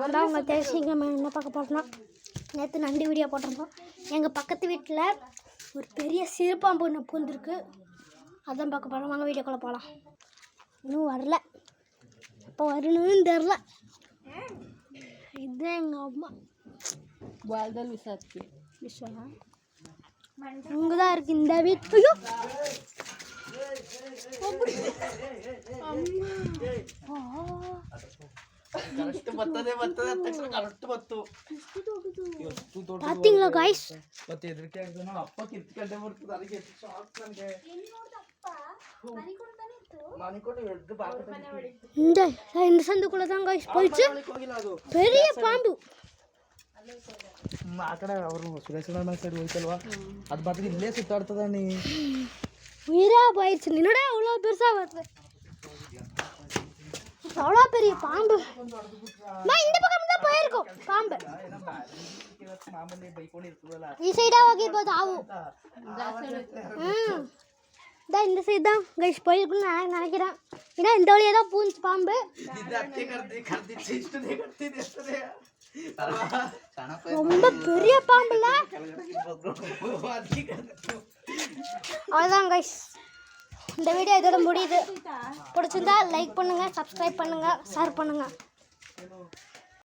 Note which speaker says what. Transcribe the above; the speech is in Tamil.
Speaker 1: அதான் உங்கள் தெரிஞ்சிங்க என்ன பார்க்க போகிறோம்னா நேற்று நண்டு வீடியோ போட்டிருந்தோம். எங்கள் பக்கத்து வீட்டில் ஒரு பெரிய சிறுபாம்பு ஒன்று பூந்துருக்கு. அதான் பார்க்க போகிறோம். வாங்க வீடியோக்குள்ளே போகலாம். இன்னும் வரல, அப்போ வரணும்னு தெரில. இதுதான் எங்கள் அம்மா விஸ்வா இங்கே தான் இருக்குது இந்த வீட்டு. பாத்தீங்களா गाइस இந்த சந்துக்குள்ள தான் गाइस போயிச்சு பெரிய பாம்பு.
Speaker 2: ಆ ಕಡೆ ಅವರು ಸುರೇಶ್ ಮನೆ ಸೈಡ್ ಹೋಯ್ತಲ್ವಾ, ಅದು ಬಾತಿಗೆ ಇಲ್ಲೇ ಸುತ್ತಾಡ್ತದ. ನೀ
Speaker 1: உயிரா போயிடுச்சு. நின்னடா அவ்வளோ பெருசாக வருது, அவ்வளோ பெரிய பாம்பு. இந்த பக்கம் தான் போயிருக்கோம் பாம்பு. ಈ ಸೈಡಾக ಹೋಗಿರ್ಬೋದು ಹಾವು. தான் இந்த சைடு தான் கைஸ் போயிருக்குன்னு நான் நினைக்கிறேன். ஏன்னா இந்த வழியாக தான் பூந்துச்சு பாம்பு. ரொம்ப பெரிய பாம்புல. அவ்வளோதான் கைஸ், இந்த வீடியோ இதோட முடியுது. பிடிச்சிருந்தா லைக் பண்ணுங்கள், சப்ஸ்கிரைப் பண்ணுங்கள், ஷேர் பண்ணுங்கள்.